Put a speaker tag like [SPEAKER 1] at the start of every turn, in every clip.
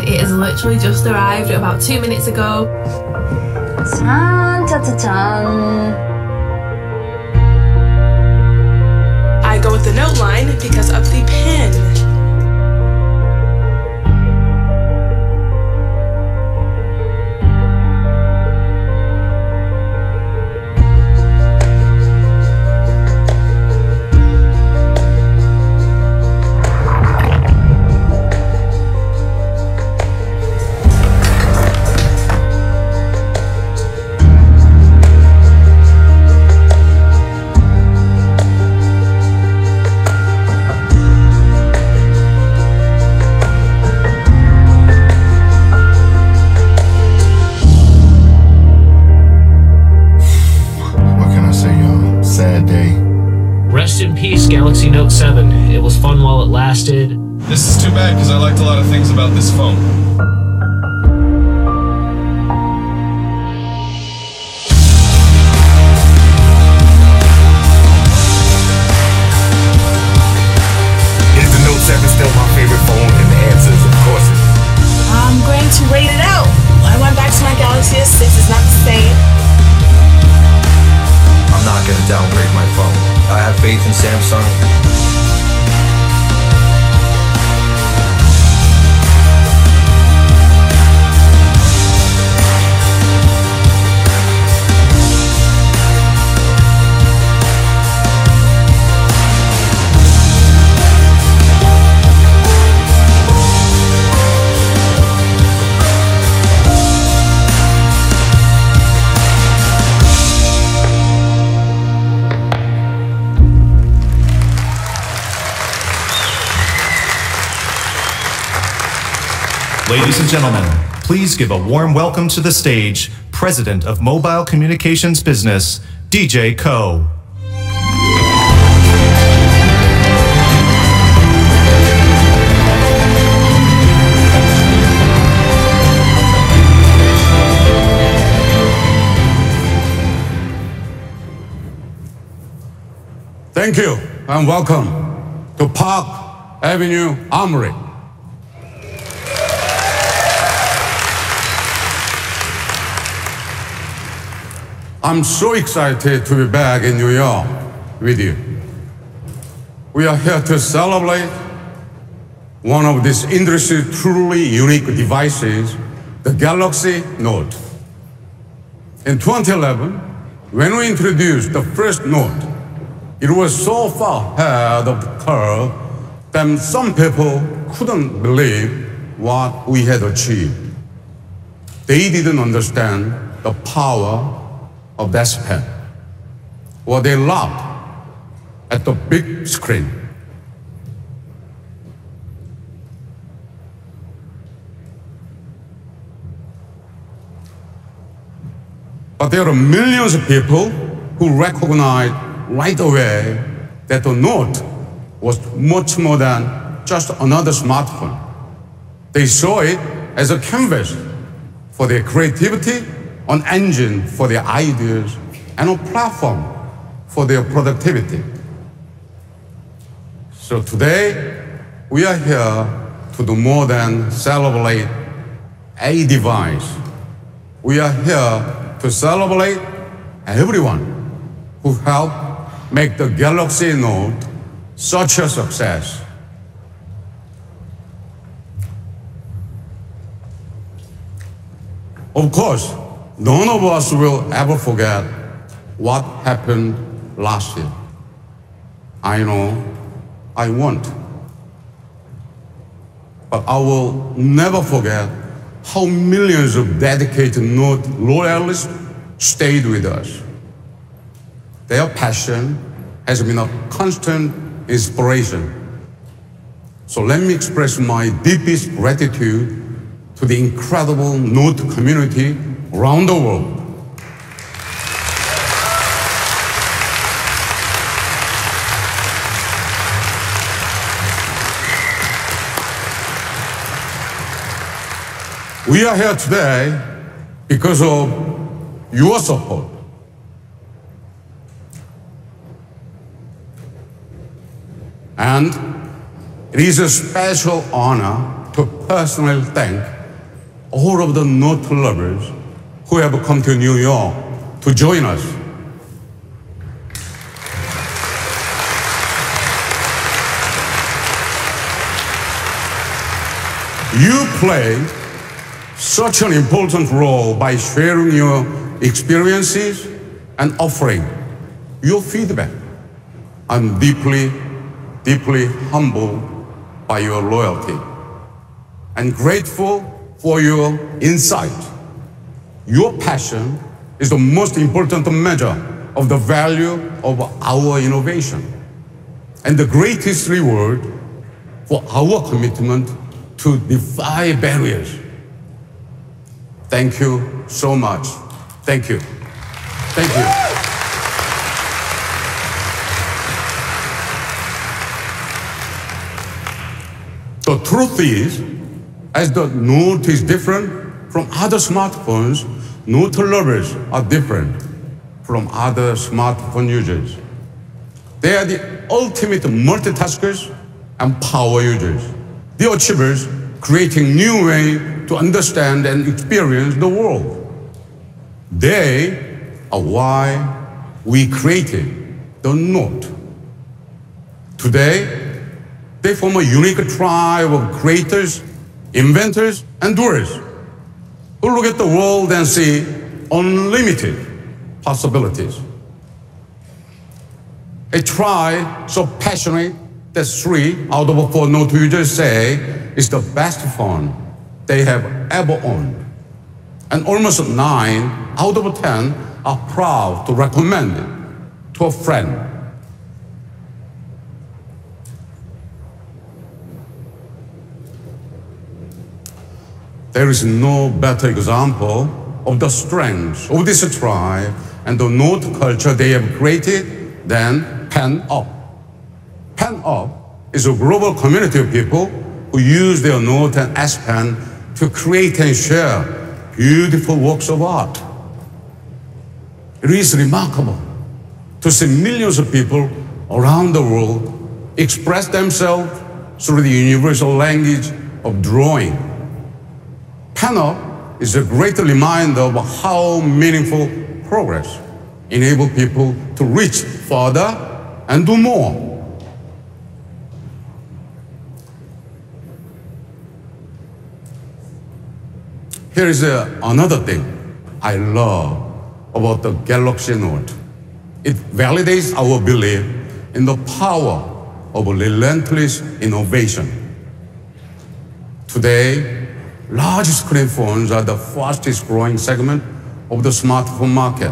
[SPEAKER 1] said it has literally just arrived about 2 minutes ago.
[SPEAKER 2] I go with the note line because of the pen.
[SPEAKER 3] Rest in peace, Galaxy Note 7. It was fun while it lasted.
[SPEAKER 4] This is too bad because I liked a lot of things about this phone.
[SPEAKER 5] Is the Note 7 still my favorite phone? And the answer is, of course,
[SPEAKER 6] I'm going to rate it out. I went back to my Galaxy S6. It's not the same.
[SPEAKER 7] I'm not going to downgrade my phone. I have faith in Samsung.
[SPEAKER 8] Ladies and gentlemen, please give a warm welcome to the stage, President of Mobile Communications Business, DJ Ko.
[SPEAKER 9] Thank you and welcome to Park Avenue Armory. I'm so excited to be back in New York with you. We are here to celebrate one of this industry's truly unique devices, the Galaxy Note. In 2011, when we introduced the first Note, it was so far ahead of the curve that some people couldn't believe what we had achieved. They didn't understand the power of that pen. What they loved at the big screen. But there are millions of people who recognized right away that the Note was much more than just another smartphone. They saw it as a canvas for their creativity, an engine for their ideas, and a platform for their productivity. So today, we are here to do more than celebrate a device. We are here to celebrate everyone who helped make the Galaxy Note such a success. Of course, none of us will ever forget what happened last year. I know I won't. But I will never forget how millions of dedicated Note loyalists stayed with us. Their passion has been a constant inspiration. So let me express my deepest gratitude to the incredible Note community around the world. We are here today because of your support. And it is a special honor to personally thank all of the Note lovers who have come to New York to join us. You play such an important role by sharing your experiences and offering your feedback. I'm deeply, deeply humbled by your loyalty and grateful for your insight. Your passion is the most important measure of the value of our innovation and the greatest reward for our commitment to defy barriers. Thank you so much. Thank you. Thank you. The truth is, as the Note is different from other smartphones, Note lovers are different from other smartphone users. They are the ultimate multitaskers and power users, the achievers creating new ways to understand and experience the world. They are why we created the Note. Today, they form a unique tribe of creators, inventors, and doers who look at the world and see unlimited possibilities. A tribe so passionate that 3 out of 4 Note users say it's the best phone they have ever owned. And almost 9 out of 10 are proud to recommend it to a friend. There is no better example of the strength of this tribe and the Note culture they have created than PenUp. PenUp is a global community of people who use their Note and S Pen to create and share beautiful works of art. It is remarkable to see millions of people around the world express themselves through the universal language of drawing. PenUp is a great reminder of how meaningful progress enables people to reach further and do more. Here is another thing I love about the Galaxy Note. It validates our belief in the power of relentless innovation. Today, large screen phones are the fastest growing segment of the smartphone market,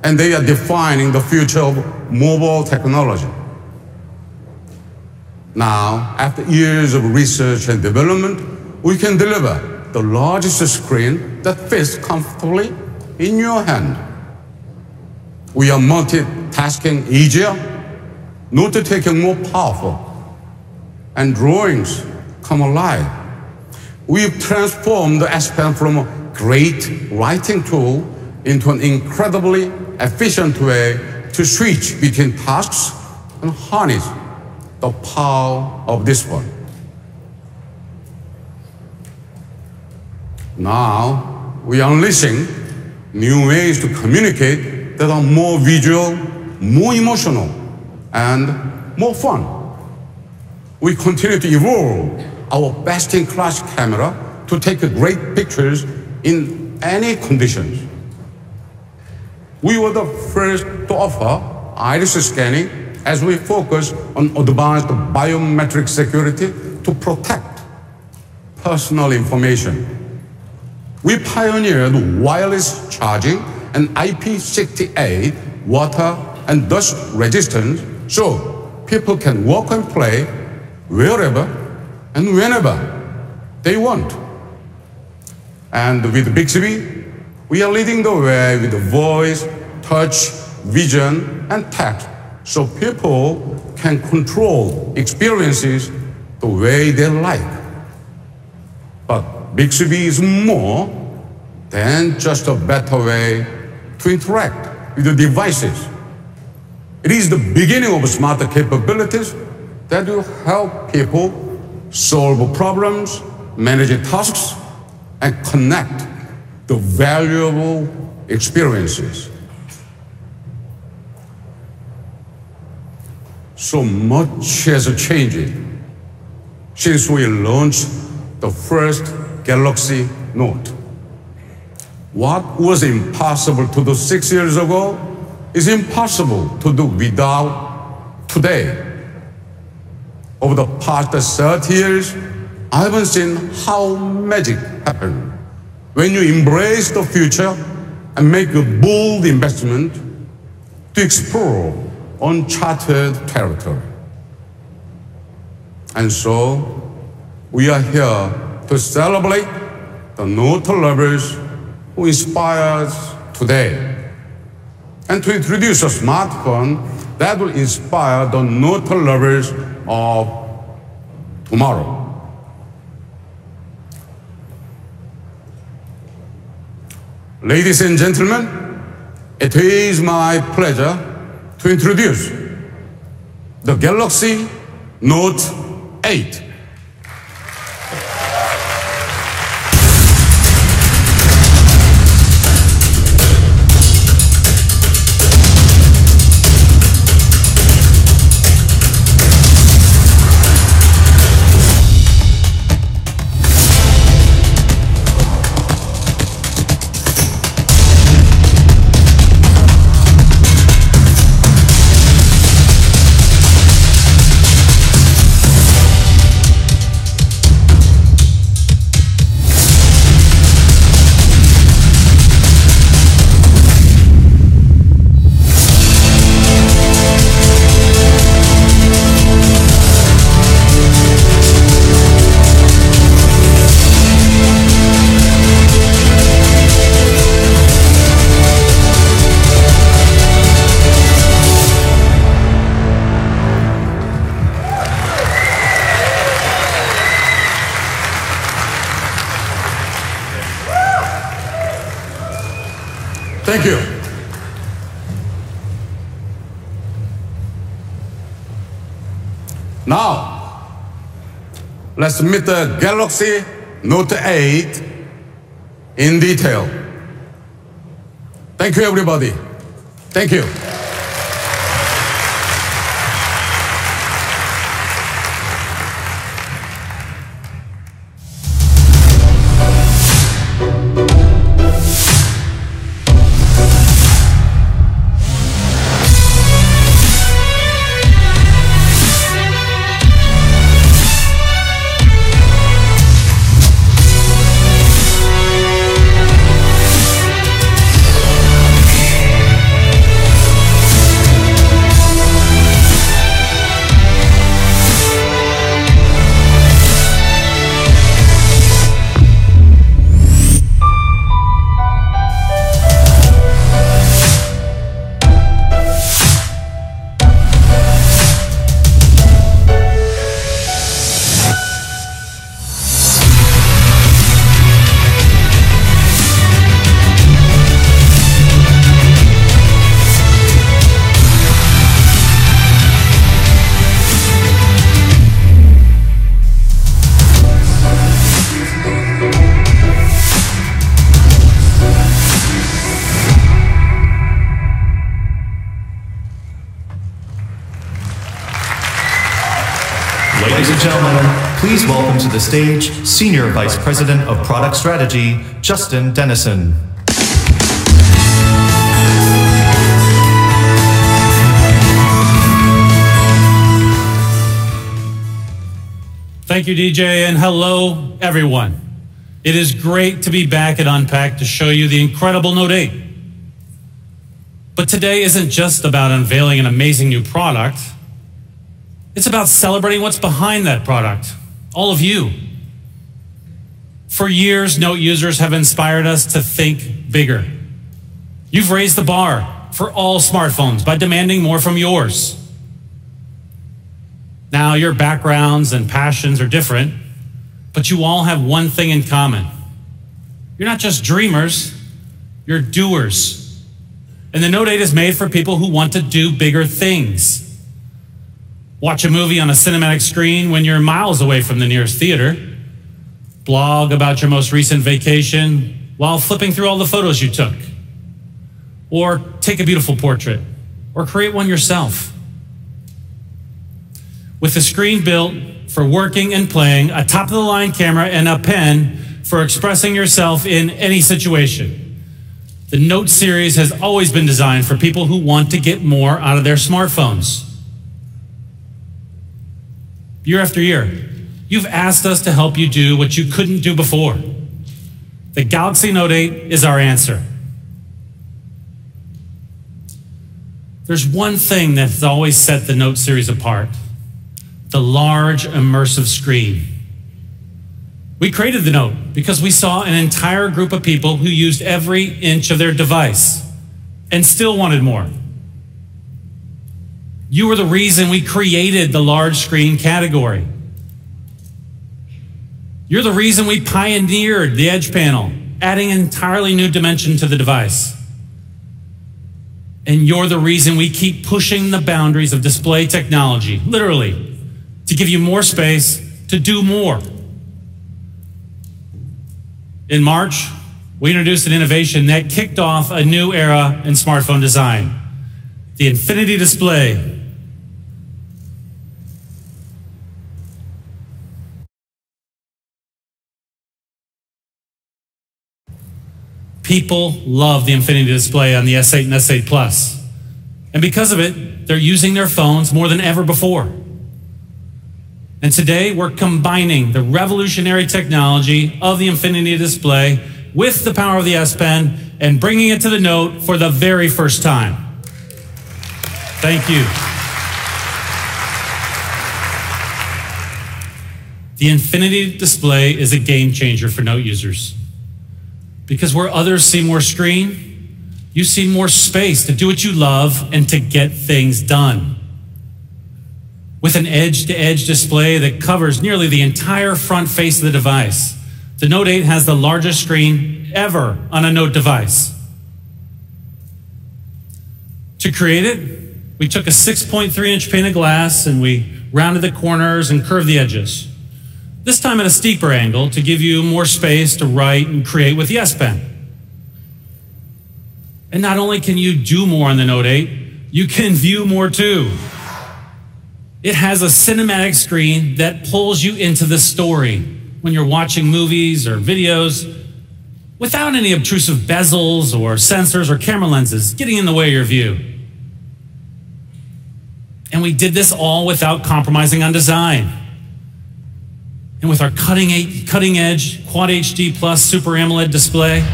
[SPEAKER 9] and they are defining the future of mobile technology. Now, after years of research and development, we can deliver the largest screen that fits comfortably in your hand. We are multitasking easier, note-taking more powerful, and drawings come alive. We've transformed the S Pen from a great writing tool into an incredibly efficient way to switch between tasks and harness the power of this one. Now, we are unleashing new ways to communicate that are more visual, more emotional, and more fun. We continue to evolve our best-in-class camera to take great pictures in any conditions. We were the first to offer iris scanning as we focus on advanced biometric security to protect personal information. We pioneered wireless charging and IP68 water and dust resistance so people can walk and play wherever and whenever they want. And with Bixby, we are leading the way with voice, touch, vision, and text so people can control experiences the way they like. But Bixby is more than just a better way to interact with the devices. It is the beginning of smarter capabilities that will help people solve problems, manage tasks, and connect the valuable experiences. So much has changed since we launched the first Galaxy Note. What was impossible to do 6 years ago is impossible to do without today. Over the past 30 years, I haven't seen how magic happens when you embrace the future and make a bold investment to explore uncharted territory. And so, we are here to celebrate the Note lovers who inspire us today, and to introduce a smartphone that will inspire the Note lovers of tomorrow. Ladies and gentlemen, it is my pleasure to introduce the Galaxy Note 8. Thank you. Now, let's meet the Galaxy Note 8 in detail. Thank you, everybody. Thank you.
[SPEAKER 8] Ladies and gentlemen, please welcome to the stage Senior Vice President of Product Strategy, Justin Dennison.
[SPEAKER 10] Thank you, DJ, and hello, everyone. It is great to be back at Unpacked to show you the incredible Note 8. But today isn't just about unveiling an amazing new product. It's about celebrating what's behind that product, all of you. For years, Note users have inspired us to think bigger. You've raised the bar for all smartphones by demanding more from yours. Now, your backgrounds and passions are different, but you all have one thing in common. You're not just dreamers, you're doers. And the Note 8 is made for people who want to do bigger things. watch a movie on a cinematic screen when you're miles away from the nearest theater, blog about your most recent vacation while flipping through all the photos you took, or take a beautiful portrait, or create one yourself. With a screen built for working and playing, a top-of-the-line camera, and a pen for expressing yourself in any situation, the Note series has always been designed for people who want to get more out of their smartphones. Year after year, you've asked us to help you do what you couldn't do before. The Galaxy Note 8 is our answer. There's one thing that's always set the Note series apart: the large immersive screen. We created the Note because we saw an entire group of people who used every inch of their device and still wanted more. You were the reason we created the large screen category. You're the reason we pioneered the Edge panel, adding an entirely new dimension to the device. And you're the reason we keep pushing the boundaries of display technology, literally, to give you more space to do more. In March, we introduced an innovation that kicked off a new era in smartphone design: the Infinity Display. People love the Infinity Display on the S8 and S8 Plus. And because of it, they're using their phones more than ever before. And today, we're combining the revolutionary technology of the Infinity Display with the power of the S Pen and bringing it to the Note for the very first time. Thank you. The Infinity Display is a game changer for Note users. Because where others see more screen, you see more space to do what you love and to get things done. With an edge-to-edge display that covers nearly the entire front face of the device, the Note 8 has the largest screen ever on a Note device. To create it, we took a 6.3-inch pane of glass and we rounded the corners and curved the edges. This time at a steeper angle to give you more space to write and create with the S Pen. And not only can you do more on the Note 8, you can view more too. It has a cinematic screen that pulls you into the story when you're watching movies or videos without any obtrusive bezels or sensors or camera lenses getting in the way of your view. And we did this all without compromising on design. And with our cutting-edge Quad HD Plus Super AMOLED display,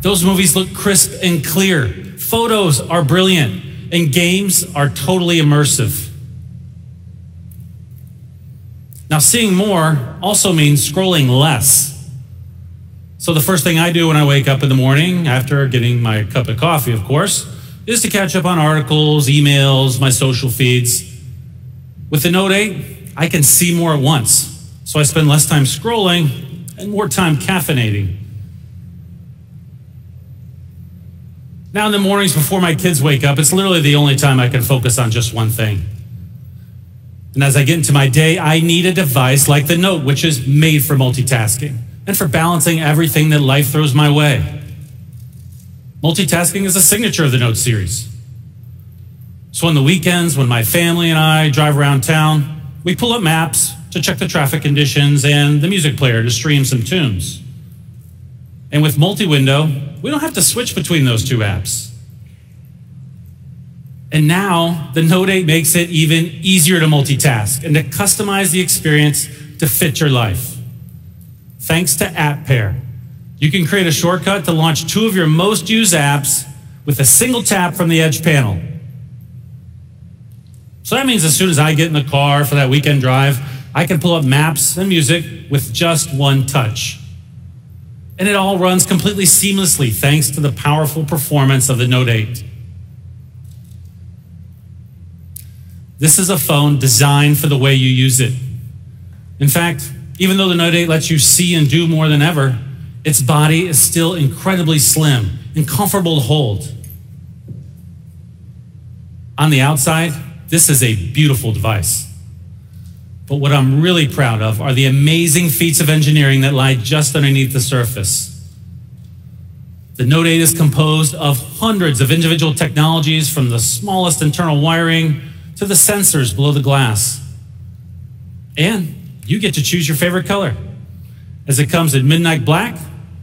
[SPEAKER 10] those movies look crisp and clear. Photos are brilliant, and games are totally immersive. Now, seeing more also means scrolling less. So the first thing I do when I wake up in the morning, after getting my cup of coffee, of course, is to catch up on articles, emails, my social feeds. With the Note 8, I can see more at once. So I spend less time scrolling and more time caffeinating. Now in the mornings before my kids wake up, it's literally the only time I can focus on just one thing. And as I get into my day, I need a device like the Note, which is made for multitasking and for balancing everything that life throws my way. Multitasking is a signature of the Note series. So on the weekends, when my family and I drive around town, we pull up maps to check the traffic conditions and the music player to stream some tunes. And with multi-window, we don't have to switch between those two apps. And now, the Note 8 makes it even easier to multitask and to customize the experience to fit your life. Thanks to App Pair, you can create a shortcut to launch two of your most used apps with a single tap from the Edge panel. So that means as soon as I get in the car for that weekend drive, I can pull up maps and music with just one touch. And it all runs completely seamlessly thanks to the powerful performance of the Note 8. This is a phone designed for the way you use it. In fact, even though the Note 8 lets you see and do more than ever, its body is still incredibly slim and comfortable to hold. On the outside, This is a beautiful device. But what I'm really proud of are the amazing feats of engineering that lie just underneath the surface. The Note 8 is composed of hundreds of individual technologies, from the smallest internal wiring to the sensors below the glass. And you get to choose your favorite color, as it comes in midnight black,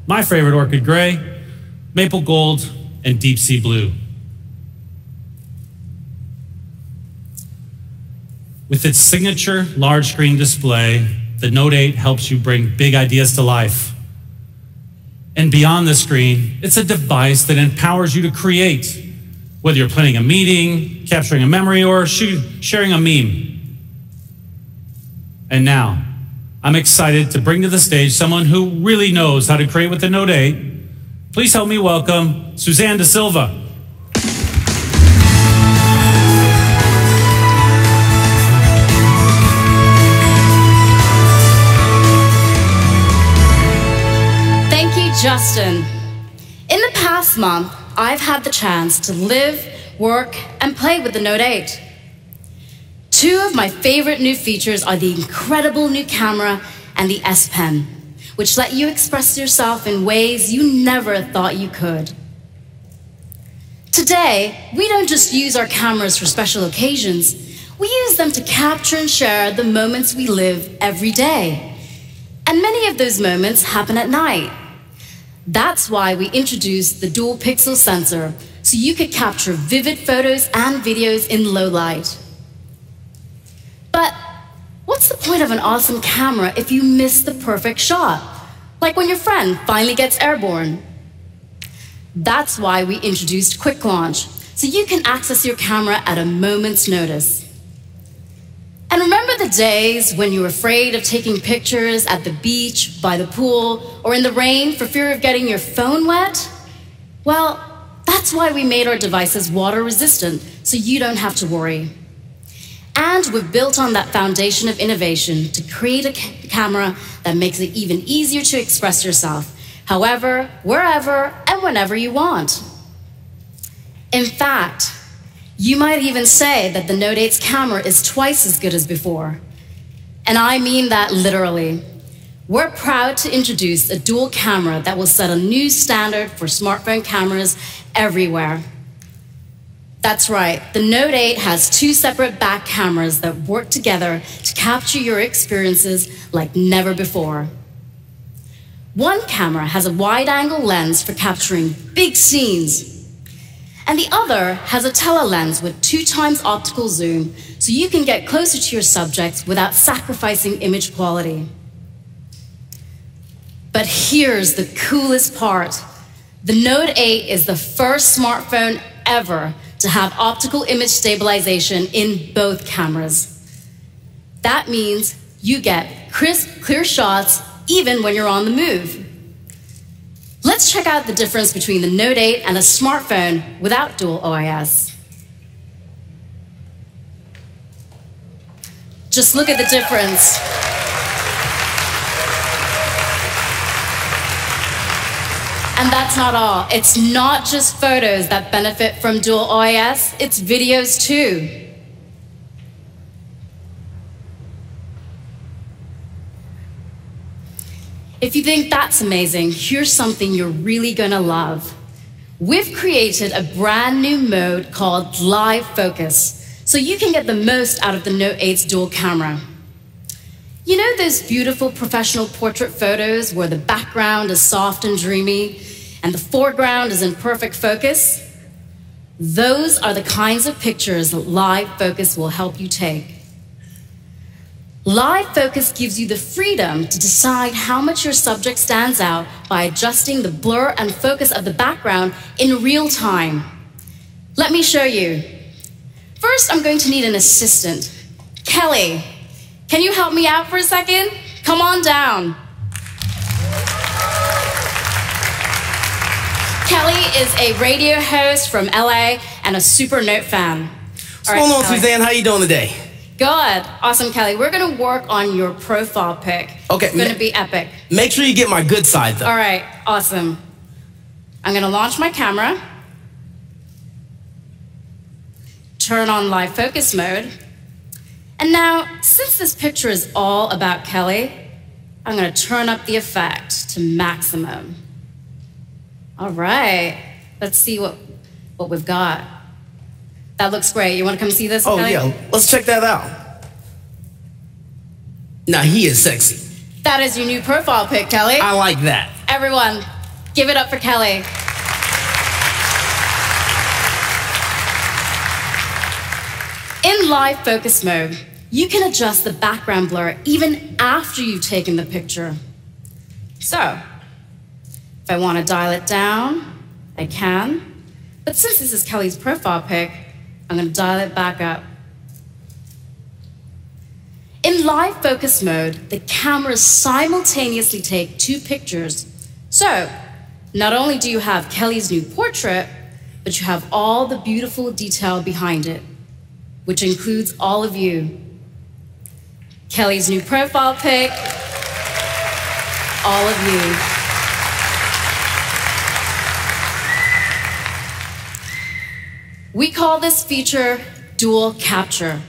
[SPEAKER 10] my favorite orchid gray, maple gold, and deep sea blue. With its signature large screen display, the Note 8 helps you bring big ideas to life. And beyond the screen, it's a device that empowers you to create, whether you're planning a meeting, capturing a memory, or sharing a meme. And now, I'm excited to bring to the stage someone who really knows how to create with the Note 8. Please help me welcome Suzanne Da Silva.
[SPEAKER 11] Justin. In the past month, I've had the chance to live, work, and play with the Note 8. Two of my favorite new features are the incredible new camera and the S Pen, which let you express yourself in ways you never thought you could. Today, we don't just use our cameras for special occasions, we use them to capture and share the moments we live every day. And many of those moments happen at night. That's why we introduced the dual pixel sensor, so you could capture vivid photos and videos in low light. But what's the point of an awesome camera if you miss the perfect shot? Like when your friend finally gets airborne. That's why we introduced Quick Launch, so you can access your camera at a moment's notice. And remember the days when you were afraid of taking pictures at the beach, by the pool, or in the rain for fear of getting your phone wet? Well, that's why we made our devices water resistant, so you don't have to worry. And we've built on that foundation of innovation to create a camera that makes it even easier to express yourself, however, wherever, and whenever you want. In fact, you might even say that the Note 8's camera is twice as good as before. And I mean that literally. We're proud to introduce a dual camera that will set a new standard for smartphone cameras everywhere. That's right, the Note 8 has two separate back cameras that work together to capture your experiences like never before. One camera has a wide-angle lens for capturing big scenes, and the other has a telelens with 2x optical zoom, so you can get closer to your subjects without sacrificing image quality. But here's the coolest part. The Note 8 is the first smartphone ever to have optical image stabilization in both cameras. That means you get crisp, clear shots even when you're on the move. Let's check out the difference between the Note 8 and a smartphone without dual OIS. Just look at the difference. And that's not all. It's not just photos that benefit from dual OIS, it's videos too. If you think that's amazing, here's something you're really gonna love. We've created a brand new mode called Live Focus, so you can get the most out of the Note 8's dual camera. You know those beautiful professional portrait photos where the background is soft and dreamy and the foreground is in perfect focus? Those are the kinds of pictures that Live Focus will help you take. Live Focus gives you the freedom to decide how much your subject stands out by adjusting the blur and focus of the background in real time. Let me show you. First, I'm going to need an assistant. Kelly, can you help me out for a second? Come on down. Kelly is a radio host from LA and a super Note fan.
[SPEAKER 12] What's going on, Suzanne? How you doing today?
[SPEAKER 11] Good. Awesome, Kelly. We're going to work on your profile pic.
[SPEAKER 12] Okay.
[SPEAKER 11] It's going to be epic.
[SPEAKER 12] Make sure you get my good side, though.
[SPEAKER 11] All right. Awesome. I'm going to launch my camera. turn on live focus mode. And now, since this picture is all about Kelly, I'm gonna turn up the effect to maximum. All right, let's see what we've got. That looks great. You wanna come see this, Kelly?
[SPEAKER 12] Oh yeah, let's check that out. Now he is sexy.
[SPEAKER 11] That is your new profile pic, Kelly.
[SPEAKER 12] I like that.
[SPEAKER 11] Everyone, give it up for Kelly. In live focus mode, you can adjust the background blur even after you've taken the picture. So, if I want to dial it down, I can. But since this is Kelly's profile pic, I'm going to dial it back up. In live focus mode, the cameras simultaneously take 2 pictures. So, not only do you have Kelly's new portrait, but you have all the beautiful detail behind it, which includes all of you. Kelly's new profile pic, all of you. We call this feature dual capture.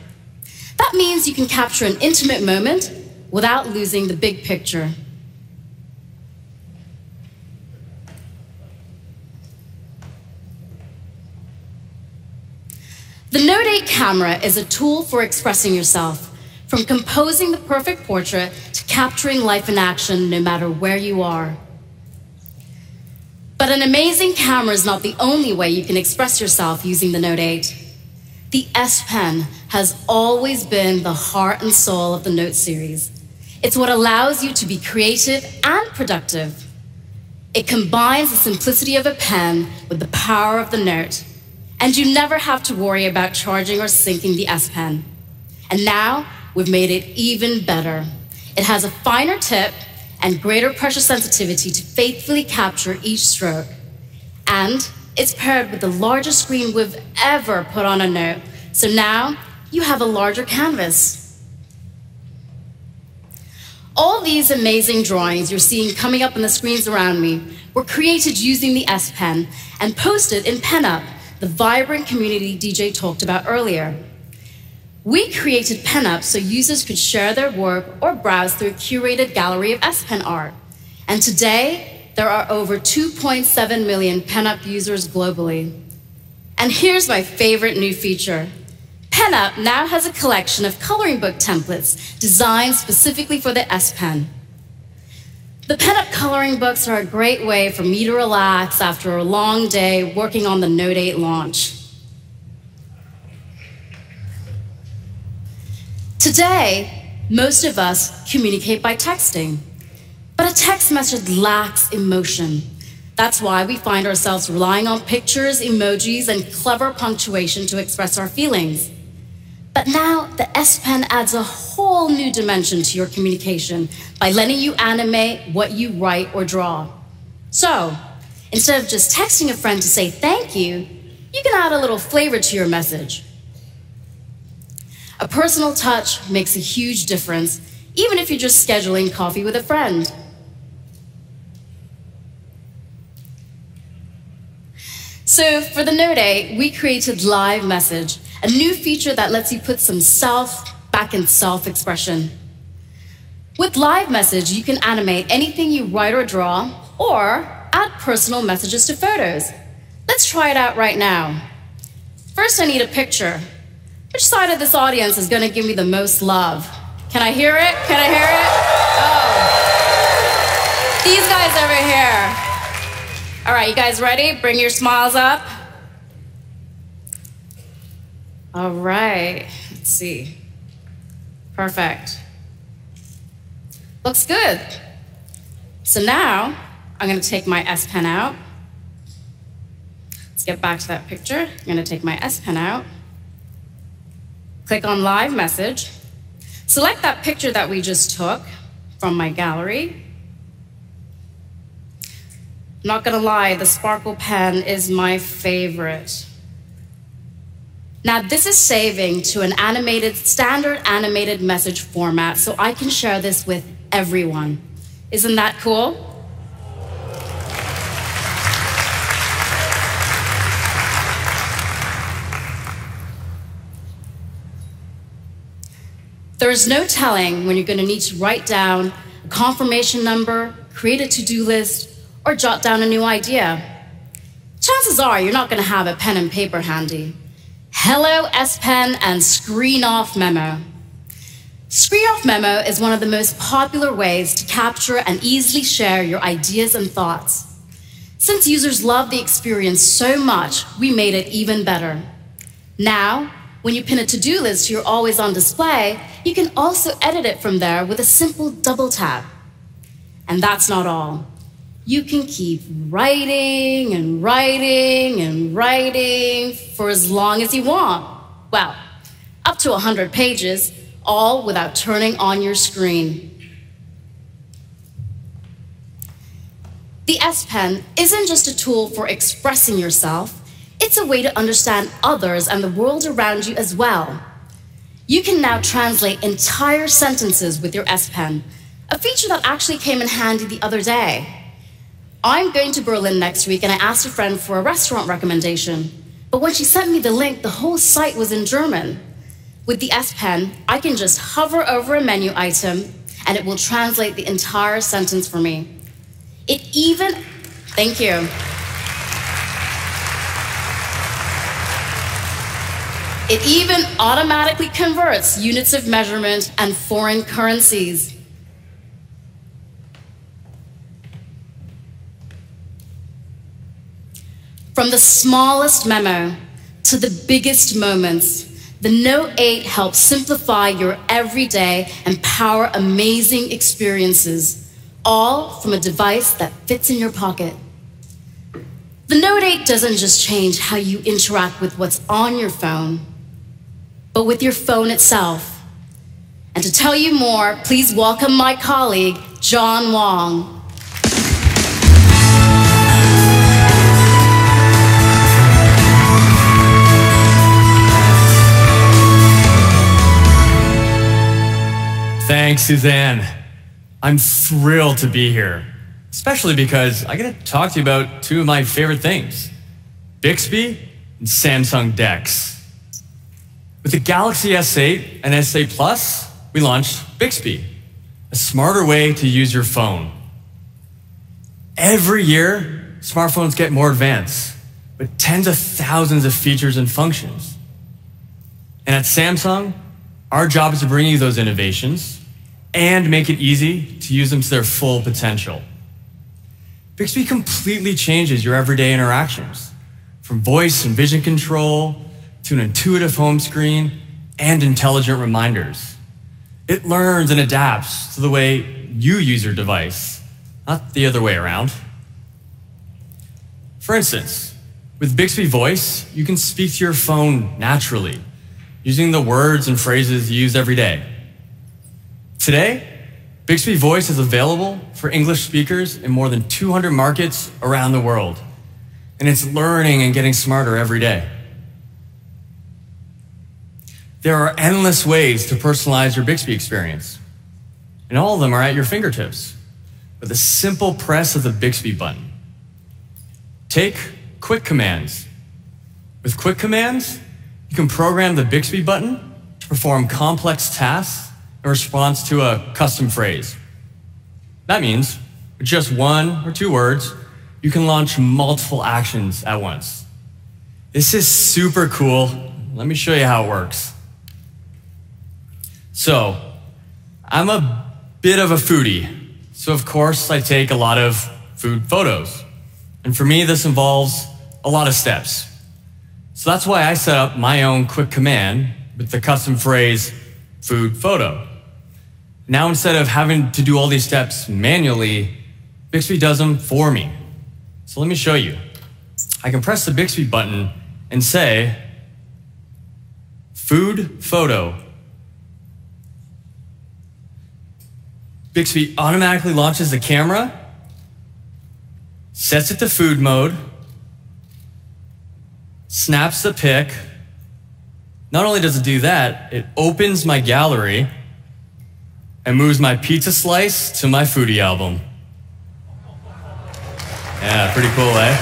[SPEAKER 11] That means you can capture an intimate moment without losing the big picture. The Note 8 camera is a tool for expressing yourself, from composing the perfect portrait to capturing life in action no matter where you are. But an amazing camera is not the only way you can express yourself using the Note 8. The S Pen has always been the heart and soul of the Note series. It's what allows you to be creative and productive. It combines the simplicity of a pen with the power of the Note, and you never have to worry about charging or syncing the S Pen. And now, we've made it even better. It has a finer tip and greater pressure sensitivity to faithfully capture each stroke. And it's paired with the largest screen we've ever put on a Note, so now you have a larger canvas. All these amazing drawings you're seeing coming up on the screens around me were created using the S Pen and posted in PenUp, the vibrant community DJ talked about earlier. We created PenUp so users could share their work or browse through a curated gallery of S Pen art. And today, there are over 2.7 million PenUp users globally. And here's my favorite new feature. PenUp now has a collection of coloring book templates designed specifically for the S Pen. The PenUp coloring books are a great way for me to relax after a long day working on the Note 8 launch. Today, most of us communicate by texting, but a text message lacks emotion. That's why we find ourselves relying on pictures, emojis, and clever punctuation to express our feelings. But now, the S Pen adds a whole new dimension to your communication by letting you animate what you write or draw. So, instead of just texting a friend to say thank you, you can add a little flavor to your message. A personal touch makes a huge difference, even if you're just scheduling coffee with a friend. So for the Note 8, we created Live Message, a new feature that lets you put some self back in self-expression. With Live Message, you can animate anything you write or draw, or add personal messages to photos. Let's try it out right now. First, I need a picture. Which side of this audience is going to give me the most love? Can I hear it? Can I hear it? Oh. These guys over here. All right, you guys ready? Bring your smiles up. All right, let's see. Perfect. Looks good. So now, I'm going to take my S Pen out. Let's get back to that picture. I'm going to take my S Pen out. Click on Live Message. Select that picture that we just took from my gallery. I'm not gonna lie, the Sparkle pen is my favorite. Now this is saving to an standard animated message format, so I can share this with everyone. Isn't that cool? There's no telling when you're going to need to write down a confirmation number, create a to-do list, or jot down a new idea. Chances are you're not going to have a pen and paper handy. Hello, S Pen and Screen Off Memo. Screen Off Memo is one of the most popular ways to capture and easily share your ideas and thoughts. Since users love the experience so much, we made it even better. Now, when you pin a to-do list to your always-on display, you can also edit it from there with a simple double tap. And that's not all. You can keep writing and writing and writing for as long as you want. Well, up to 100 pages, all without turning on your screen. The S Pen isn't just a tool for expressing yourself, it's a way to understand others and the world around you as well. You can now translate entire sentences with your S Pen, a feature that actually came in handy the other day. I'm going to Berlin next week and I asked a friend for a restaurant recommendation, but when she sent me the link, the whole site was in German. With the S Pen, I can just hover over a menu item and it will translate the entire sentence for me. Thank you. It even automatically converts units of measurement and foreign currencies. From the smallest memo to the biggest moments, the Note 8 helps simplify your everyday and power amazing experiences, all from a device that fits in your pocket. The Note 8 doesn't just change how you interact with what's on your phone, but with your phone itself. And to tell you more, please welcome my colleague, John Wong.
[SPEAKER 13] Thanks, Suzanne. I'm thrilled to be here, especially because I get to talk to you about two of my favorite things, Bixby and Samsung DeX. With the Galaxy S8 and S8 Plus, we launched Bixby, a smarter way to use your phone. Every year, smartphones get more advanced, with tens of thousands of features and functions. And at Samsung, our job is to bring you those innovations and make it easy to use them to their full potential. Bixby completely changes your everyday interactions, from voice and vision control to an intuitive home screen and intelligent reminders. It learns and adapts to the way you use your device, not the other way around. For instance, with Bixby Voice, you can speak to your phone naturally, using the words and phrases you use every day. Today, Bixby Voice is available for English speakers in more than 200 markets around the world, and it's learning and getting smarter every day. There are endless ways to personalize your Bixby experience, and all of them are at your fingertips with a simple press of the Bixby button. Take Quick Commands. With Quick Commands, you can program the Bixby button to perform complex tasks in response to a custom phrase. That means, with just 1 or 2 words, you can launch multiple actions at once. This is super cool. Let me show you how it works. So, I'm a bit of a foodie, so of course I take a lot of food photos. And for me, this involves a lot of steps. So that's why I set up my own quick command with the custom phrase, food photo. Now instead of having to do all these steps manually, Bixby does them for me. So let me show you. I can press the Bixby button and say, food photo. Bixby automatically launches the camera, sets it to food mode, snaps the pic. Not only does it do that, it opens my gallery and moves my pizza slice to my foodie album. Yeah, pretty cool, eh?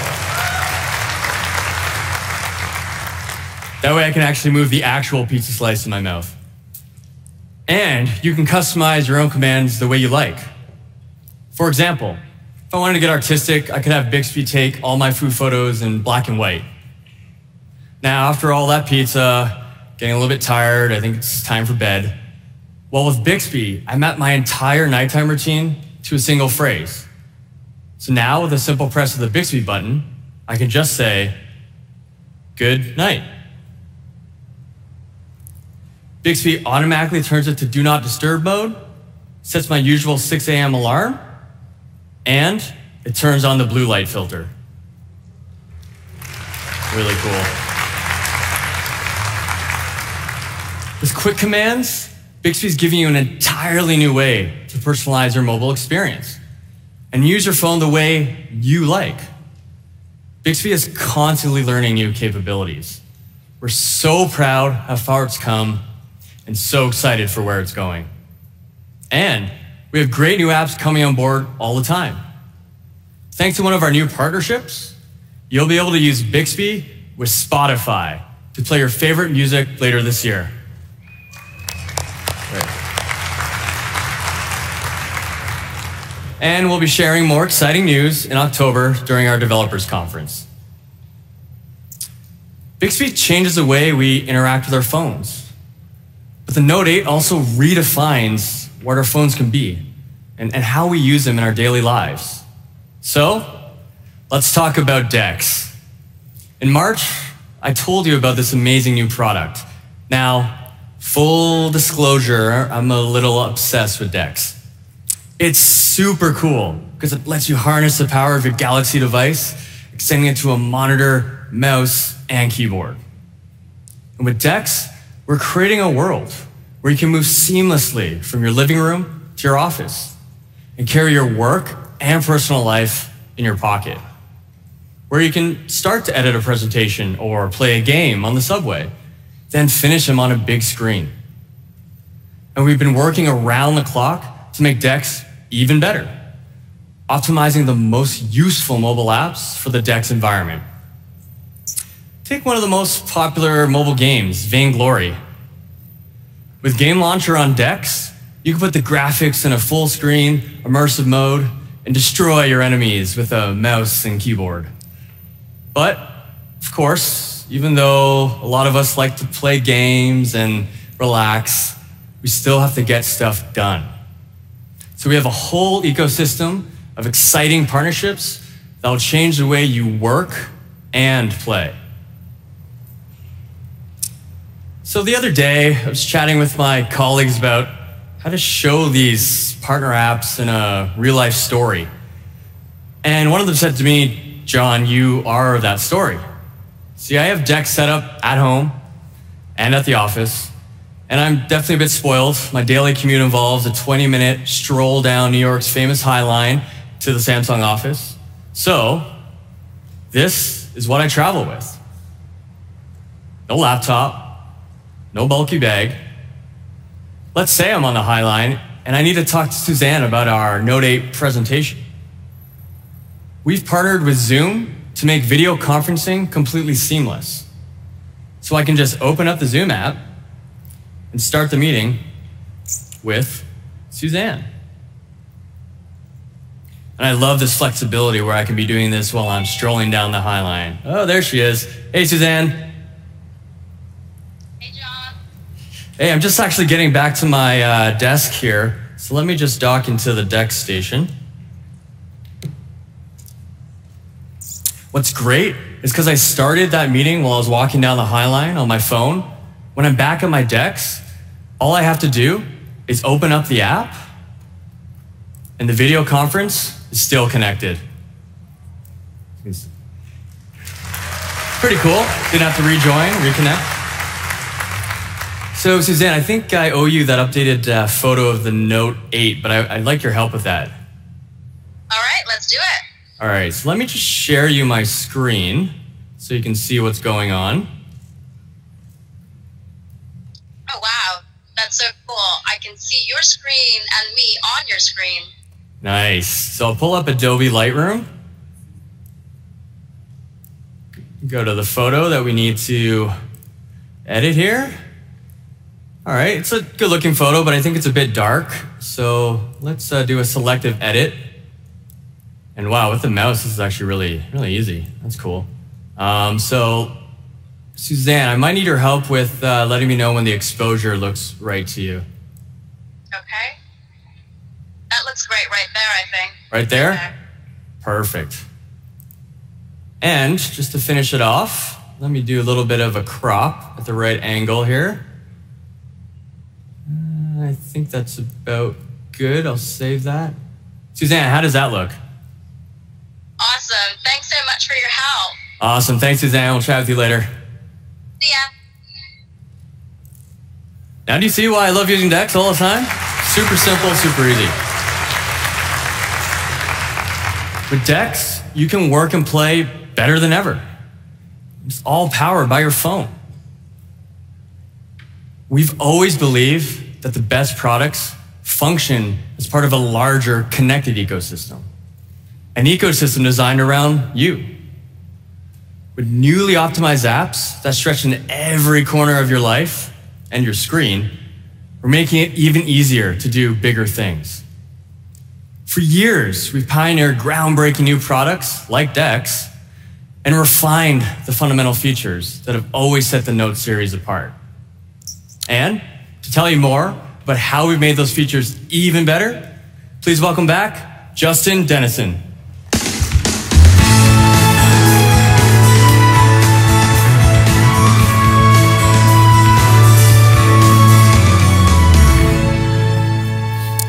[SPEAKER 13] That way I can actually move the actual pizza slice in my mouth. And you can customize your own commands the way you like. For example, if I wanted to get artistic, I could have Bixby take all my food photos in black and white. Now, after all that pizza, getting a little bit tired, I think it's time for bed. Well, with Bixby, I mapped my entire nighttime routine to a single phrase. So now, with a simple press of the Bixby button, I can just say, good night. Bixby automatically turns it to do not disturb mode, sets my usual 6 a.m. alarm, and it turns on the blue light filter. Really cool. With quick commands, Bixby's giving you an entirely new way to personalize your mobile experience and use your phone the way you like. Bixby is constantly learning new capabilities. We're so proud how far it's come and so excited for where it's going. And we have great new apps coming on board all the time. Thanks to one of our new partnerships, you'll be able to use Bixby with Spotify to play your favorite music later this year. Great. And we'll be sharing more exciting news in October during our developers conference. Bixby changes the way we interact with our phones. But the Note 8 also redefines what our phones can be and how we use them in our daily lives. So, let's talk about DeX. In March, I told you about this amazing new product. Now, full disclosure, I'm a little obsessed with DeX. It's super cool because it lets you harness the power of your Galaxy device, extending it to a monitor, mouse, and keyboard. And with DeX, we're creating a world where you can move seamlessly from your living room to your office and carry your work and personal life in your pocket. Where you can start to edit a presentation or play a game on the subway, then finish them on a big screen. And we've been working around the clock to make DeX even better, optimizing the most useful mobile apps for the DeX environment. Take one of the most popular mobile games, Vainglory. With Game Launcher on DeX, you can put the graphics in a full screen, immersive mode, and destroy your enemies with a mouse and keyboard. But, of course, even though a lot of us like to play games and relax, we still have to get stuff done. So we have a whole ecosystem of exciting partnerships that will change the way you work and play. So the other day, I was chatting with my colleagues about how to show these partner apps in a real-life story. And one of them said to me, John, you are that story. See, I have DeX set up at home and at the office, and I'm definitely a bit spoiled. My daily commute involves a 20-minute stroll down New York's famous High Line to the Samsung office. So, this is what I travel with. No laptop, no bulky bag. Let's say I'm on the High Line and I need to talk to Suzanne about our Note 8 presentation. We've partnered with Zoom to make video conferencing completely seamless. So I can just open up the Zoom app and start the meeting with Suzanne. And I love this flexibility where I can be doing this while I'm strolling down the High Line. Oh, there she is. Hey, Suzanne. Hey, I'm just actually getting back to my desk here, so let me just dock into the DeX station. What's great is because I started that meeting while I was walking down the High Line on my phone. When I'm back at my DeX, all I have to do is open up the app, and the video conference is still connected. Pretty cool. Didn't have to rejoin, reconnect. So, Suzanne, I think I owe you that updated photo of the Note 8, but I'd like your help with that.
[SPEAKER 14] All right, let's do it.
[SPEAKER 13] All right, so let me just share you my screen so you can see what's going on.
[SPEAKER 14] Oh, wow. That's so cool. I can see your screen and me on your screen.
[SPEAKER 13] Nice. So I'll pull up Adobe Lightroom. Go to the photo that we need to edit here. All right, it's a good looking photo, but I think it's a bit dark. So let's do a selective edit. And wow, with the mouse, this is actually really easy. That's cool. So Suzanne, I might need your help with letting me know when the exposure looks right to you.
[SPEAKER 14] Okay. That looks great right there, I think.
[SPEAKER 13] Right there? Perfect. And just to finish it off, let me do a little bit of a crop at the right angle here. I think that's about good. I'll save that. Suzanne, how does that look?
[SPEAKER 14] Awesome. Thanks so much for your help.
[SPEAKER 13] Awesome. Thanks, Suzanne. We'll chat with you later.
[SPEAKER 14] See ya.
[SPEAKER 13] Now do you see why I love using DeX all the time? Super simple, super easy. With DeX, you can work and play better than ever. It's all powered by your phone. We've always believed that the best products function as part of a larger connected ecosystem. An ecosystem designed around you. With newly optimized apps that stretch into every corner of your life and your screen, we're making it even easier to do bigger things. For years, we've pioneered groundbreaking new products like DeX and refined the fundamental features that have always set the Note series apart. And to tell you more about how we've made those features even better, please welcome back Justin Dennison.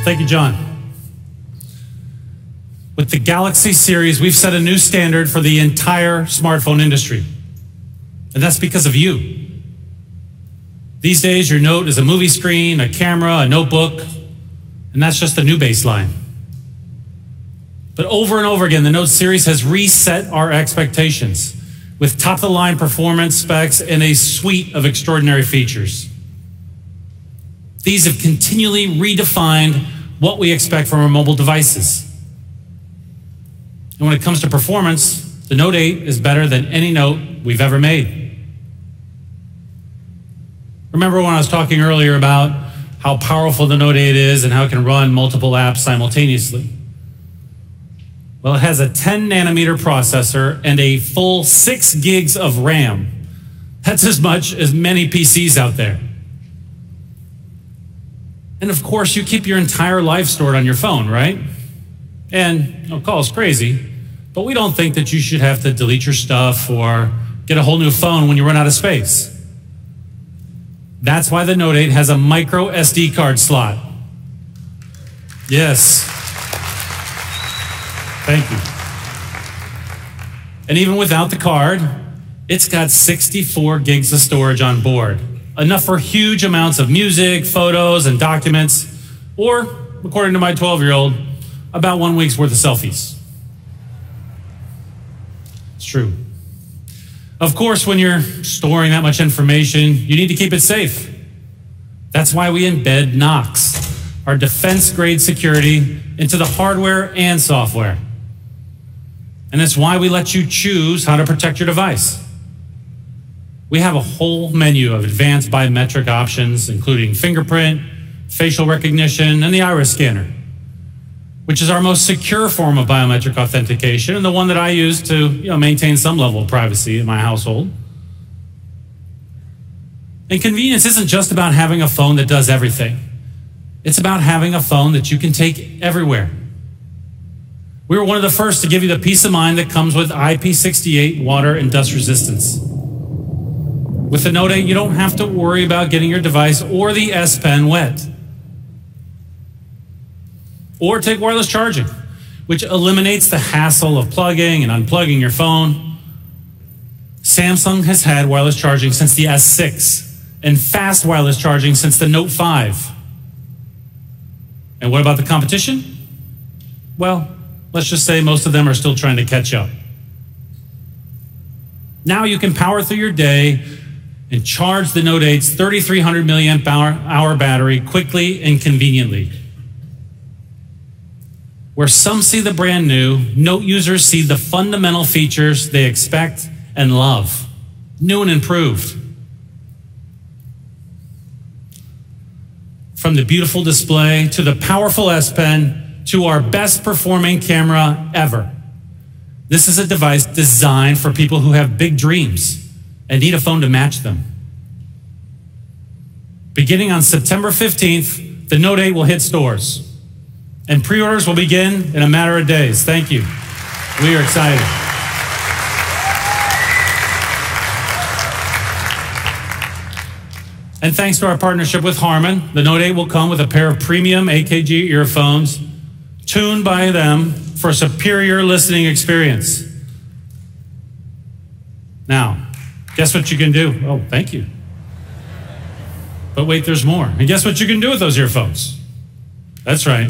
[SPEAKER 10] Thank you, John. With the Galaxy series, we've set a new standard for the entire smartphone industry. And that's because of you. These days, your Note is a movie screen, a camera, a notebook, and that's just the new baseline. But over and over again, the Note series has reset our expectations with top-of-the-line performance specs and a suite of extraordinary features. These have continually redefined what we expect from our mobile devices. And when it comes to performance, the Note 8 is better than any Note we've ever made. Remember when I was talking earlier about how powerful the Note 8 is and how it can run multiple apps simultaneously? Well, it has a 10 nanometer processor and a full 6 gigs of RAM. That's as much as many PCs out there. And of course, you keep your entire life stored on your phone, right? And I'll call us crazy, but we don't think that you should have to delete your stuff or get a whole new phone when you run out of space. That's why the Note 8 has a micro SD card slot. Yes. Thank you. And even without the card, it's got 64 gigs of storage on board. Enough for huge amounts of music, photos, and documents, or, according to my 12-year-old, about 1 week's worth of selfies. It's true. Of course, when you're storing that much information, you need to keep it safe. That's why we embed Knox, our defense-grade security, into the hardware and software. And it's why we let you choose how to protect your device. We have a whole menu of advanced biometric options, including fingerprint, facial recognition, and the iris scanner, which is our most secure form of biometric authentication and the one that I use to maintain some level of privacy in my household. And convenience isn't just about having a phone that does everything. It's about having a phone that you can take everywhere. We were one of the first to give you the peace of mind that comes with IP68 water and dust resistance. With the Note 8, you don't have to worry about getting your device or the S Pen wet. Or take wireless charging, which eliminates the hassle of plugging and unplugging your phone. Samsung has had wireless charging since the S6 and fast wireless charging since the Note 5. And what about the competition? Well, let's just say most of them are still trying to catch up. Now you can power through your day and charge the Note 8's 3,300 milliamp hour battery quickly and conveniently. Where some see the brand new, Note users see the fundamental features they expect and love, new and improved. From the beautiful display to the powerful S Pen to our best performing camera ever. This is a device designed for people who have big dreams and need a phone to match them. Beginning on September 15th, the Note 8 will hit stores, and pre-orders will begin in a matter of days. Thank you. We are excited. And thanks to our partnership with Harman, the Note 8 will come with a pair of premium AKG earphones tuned by them for a superior listening experience. Now, guess what you can do? Oh, thank you. But wait, there's more. And guess what you can do with those earphones? That's right.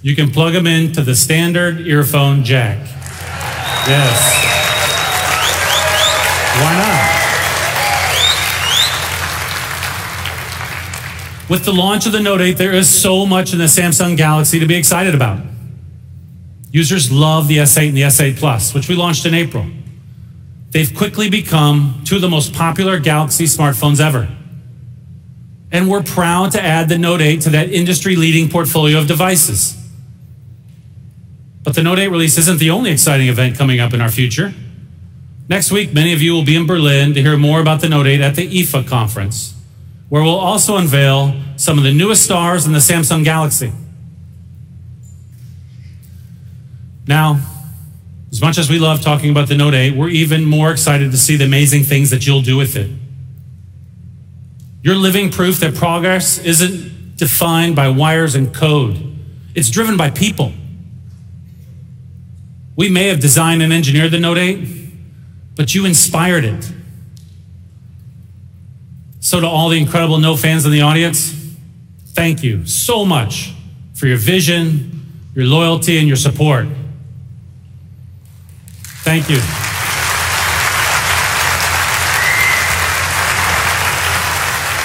[SPEAKER 10] You can plug them into the standard earphone jack. Yes. Why not? With the launch of the Note 8, there is so much in the Samsung Galaxy to be excited about. Users love the S8 and the S8 Plus, which we launched in April. They've quickly become two of the most popular Galaxy smartphones ever. And we're proud to add the Note 8 to that industry-leading portfolio of devices. But the Note 8 release isn't the only exciting event coming up in our future. Next week, many of you will be in Berlin to hear more about the Note 8 at the IFA conference, where we'll also unveil some of the newest stars in the Samsung Galaxy. Now, as much as we love talking about the Note 8, we're even more excited to see the amazing things that you'll do with it. You're living proof that progress isn't defined by wires and code. It's driven by people. We may have designed and engineered the Note 8, but you inspired it. So to all the incredible Note fans in the audience, thank you so much for your vision, your loyalty, and your support. Thank you.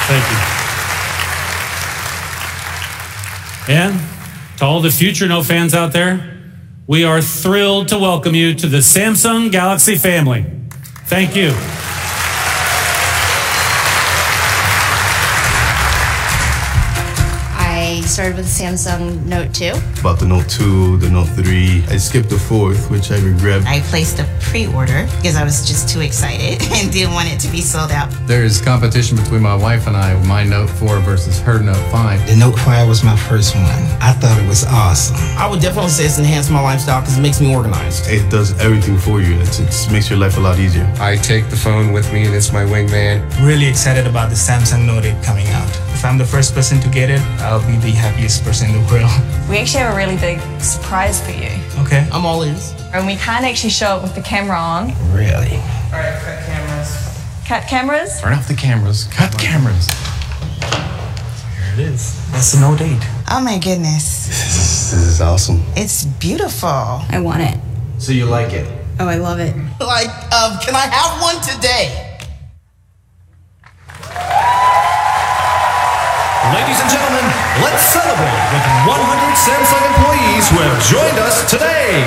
[SPEAKER 10] Thank you. And to all the future Note fans out there, we are thrilled to welcome you to the Samsung Galaxy family. Thank you.
[SPEAKER 15] I started with the Samsung Note 2.
[SPEAKER 16] About the Note 2, the Note 3. I skipped the 4th, which I regret.
[SPEAKER 17] I placed a pre-order because I was just too excited and didn't want it to be sold out.
[SPEAKER 18] There's competition between my wife and I, my Note 4 versus her Note 5.
[SPEAKER 19] The Note 5 was my first one. I thought it was awesome.
[SPEAKER 12] I would definitely say it's enhanced my lifestyle because it makes me organized.
[SPEAKER 16] It does everything for you. It makes your life a lot easier.
[SPEAKER 20] I take the phone with me and it's my wingman.
[SPEAKER 21] Really excited about the Samsung Note 8 coming out. If I'm the first person to get it, I'll be the happiest person in the world.
[SPEAKER 22] We actually have a really big surprise for you.
[SPEAKER 21] Okay.
[SPEAKER 12] I'm all ears.
[SPEAKER 22] And we can't actually show it with the camera on.
[SPEAKER 19] Really?
[SPEAKER 12] Alright, cut cameras.
[SPEAKER 22] Cut cameras?
[SPEAKER 20] Turn off the cameras. Cut cameras.
[SPEAKER 21] Here it is. That's the Note 8.
[SPEAKER 17] Oh my goodness.
[SPEAKER 16] This is awesome.
[SPEAKER 17] It's beautiful.
[SPEAKER 22] I want it.
[SPEAKER 20] So you like it?
[SPEAKER 22] Oh, I love it.
[SPEAKER 12] Like, can I have one today?
[SPEAKER 8] Ladies and gentlemen, let's celebrate with 100 Samsung employees who have joined us today.